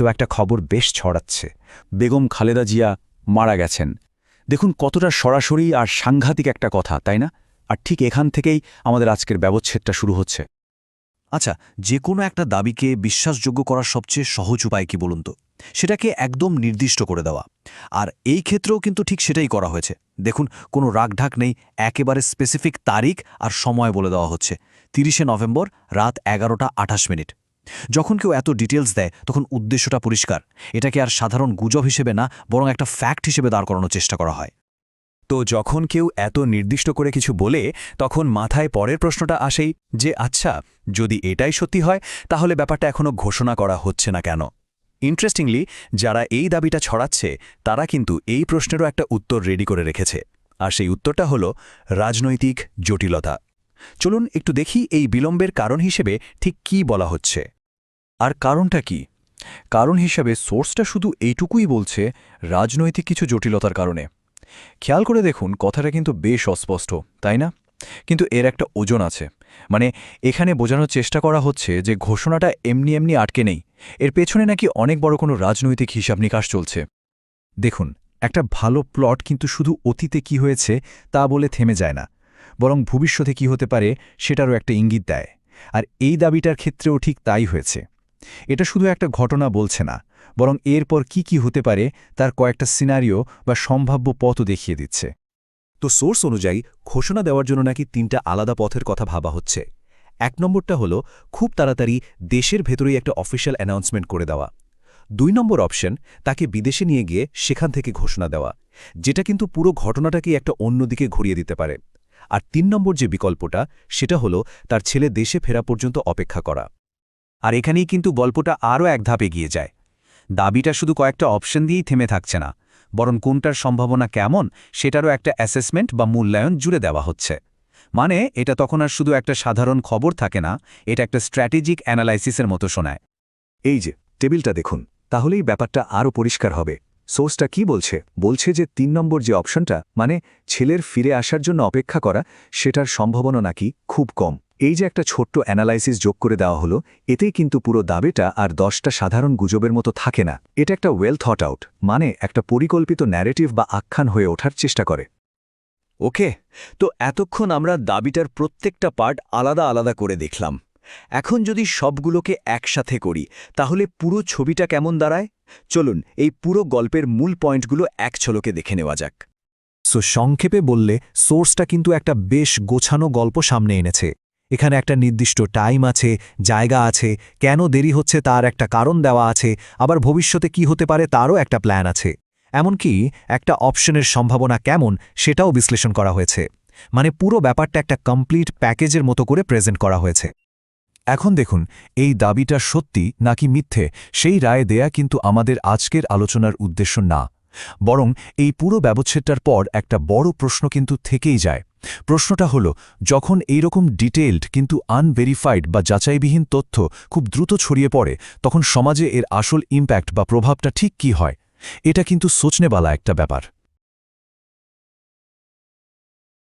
So একটা খবর বেশ ছড়াচ্ছে। বেগম খালেদা জিয়া মারা গেছেন। দেখুন কতটা সরাসরি আর সাংঘাতিক একটা কথা, তাই না? আর ঠিক এখান থেকেই আমাদের আজকের ব্যবচ্ছেদটা শুরু হচ্ছে। আচ্ছা, যে কোনো একটা দাবিকে বিশ্বাসযোগ্য করার সবচেয়ে সহজ উপায় কি বলুন তো? সেটাকে একদম নির্দিষ্ট করে দেওয়া। আর এই ক্ষেত্রেও কিন্তু ঠিক সেটাই করা হয়েছে। দেখুন, কোনো রাগঢাক নেই, একেবারে স্পেসিফিক তারিখ আর সময় বলে দেওয়া হচ্ছে। ৩০শে নভেম্বর রাত 11টা ২৮ মিনিট। যখন কেউ এত ডিটেলস দেয় তখন উদ্দেশ্যটা পরিষ্কার। এটাকে আর সাধারণ গুজব হিসেবে না, বরং একটা ফ্যাক্ট হিসেবে দাঁড় করানোর চেষ্টা করা হয়। তো যখন কেউ এত নির্দিষ্ট করে কিছু বলে, তখন মাথায় পরের প্রশ্নটা আসেই যে আচ্ছা, যদি এটাই সত্যি হয় তাহলে ব্যাপারটা এখনও ঘোষণা করা হচ্ছে না কেন? ইন্টারেস্টিংলি, যারা এই দাবিটা ছড়াচ্ছে তারা কিন্তু এই প্রশ্নেরও একটা উত্তর রেডি করে রেখেছে। আর সেই উত্তরটা হলো রাজনৈতিক জটিলতা। চলুন একটু দেখি এই বিলম্বের কারণ হিসেবে ঠিক কী বলা হচ্ছে। আর কারণটা কি? কারণ হিসেবে সোর্সটা শুধু এইটুকুই বলছে, রাজনৈতিক কিছু জটিলতার কারণে। খেয়াল করে দেখুন, কথাটা কিন্তু বেশ অস্পষ্ট, তাই না? কিন্তু এর একটা ওজন আছে। মানে এখানে বোঝানোর চেষ্টা করা হচ্ছে যে ঘোষণাটা এমনি এমনি আটকে নেই, এর পেছনে নাকি অনেক বড় কোনো রাজনৈতিক হিসাব নিকাশ চলছে। দেখুন, একটা ভালো প্লট কিন্তু শুধু অতীতে কি হয়েছে তা বলে থেমে যায় না, বরং ভবিষ্যতে কি হতে পারে সেটারও একটা ইঙ্গিত দেয়। আর এই দাবিটার ক্ষেত্রেও ঠিক তাই হয়েছে। এটা শুধু একটা ঘটনা বলছে না, বরং এরপর কি হতে পারে তার কয়েকটা সিনারিও বা সম্ভাব্য পথও দেখিয়ে দিচ্ছে। তো সোর্স অনুযায়ী ঘোষণা দেওয়ার জন্য নাকি ৩টা আলাদা পথের কথা ভাবা হচ্ছে। ১ নম্বরটা হলো খুব তাড়াতাড়ি দেশের ভেতরেই একটা অফিশিয়াল অ্যানাউন্সমেন্ট করে দেওয়া। ২ নম্বর অপশন, তাকে বিদেশে নিয়ে গিয়ে সেখান থেকে ঘোষণা দেওয়া, যেটা কিন্তু পুরো ঘটনাটাকেই একটা অন্যদিকে ঘুরিয়ে দিতে পারে। আর ৩ নম্বর যে বিকল্পটা, সেটা হলো তার ছেলে দেশে ফেরা পর্যন্ত অপেক্ষা করা। আর এখানেই কিন্তু গল্পটা আরও এক ধাপ এগিয়ে যায়। দাবিটা শুধু কয়েকটা অপশন দিয়েই থেমে থাকছে না, বরং কোনটার সম্ভাবনা কেমন সেটারও একটা অ্যাসেসমেন্ট বা মূল্যায়ন জুড়ে দেওয়া হচ্ছে। মানে এটা তখন আর শুধু একটা সাধারণ খবর থাকে না, এটা একটা স্ট্র্যাটেজিক অ্যানালাইসিসের মতো শোনায়। এই যে টেবিলটা দেখুন, তাহলেই ব্যাপারটা আরও পরিষ্কার হবে। সোর্সটা কি বলছে? বলছে যে ৩ নম্বর যে অপশনটা, মানে ছেলের ফিরে আসার জন্য অপেক্ষা করা, সেটার সম্ভাবনা নাকি খুব কম। এই যে একটা ছোট্ট অ্যানালাইসিস যোগ করে দেওয়া হলো, এতেই কিন্তু পুরো দাবিটা আর 10টা সাধারণ গুজবের মতো থাকে না। এটা একটা ওয়েল থট আউট, মানে একটা পরিকল্পিত ন্যারেটিভ বা আখ্যান হয়ে ওঠার চেষ্টা করে। ওকে, তো এতক্ষণ আমরা দাবিটার প্রত্যেকটা পার্ট আলাদা আলাদা করে দেখলাম। এখন যদি সবগুলোকে একসাথে করি, তাহলে পুরো ছবিটা কেমন দাঁড়ায়? চলুন এই পুরো গল্পের মূল পয়েন্টগুলো এক ঝলকে দেখে নেওয়া যাক। সো সংক্ষেপে বললে, সোর্সটা কিন্তু একটা বেশ গোছানো গল্প সামনে এনেছে। এখানে একটা নির্দিষ্ট টাইম আছে, জায়গা আছে, কেন দেরি হচ্ছে তার একটা কারণ দেওয়া আছে, আবার ভবিষ্যতে কি হতে পারে তারও একটা প্ল্যান আছে। এমনকি একটা অপশনের সম্ভাবনা কেমন সেটাও বিশ্লেষণ করা হয়েছে। মানে পুরো ব্যাপারটা একটা কমপ্লিট প্যাকেজের মতো করে প্রেজেন্ট করা হয়েছে। এখন দেখুন, এই দাবিটা সত্যি নাকি মিথ্যে সেই রায় দেয়া কিন্তু আমাদের আজকের আলোচনার উদ্দেশ্য না, বরং এই পুরো ব্যবচ্ছেদটার পর একটা বড় প্রশ্ন কিন্তু থেকেই যায়। প্রশ্নটা হলো, যখন এইরকম ডিটেইলড কিন্তু আনভেরিফাইড বা যাচাইবিহীন তথ্য খুব দ্রুত ছড়িয়ে পড়ে, তখন সমাজে এর আসল ইম্প্যাক্ট বা প্রভাবটা ঠিক কী হয়? এটা কিন্তু সোচনেবালা একটা ব্যাপার।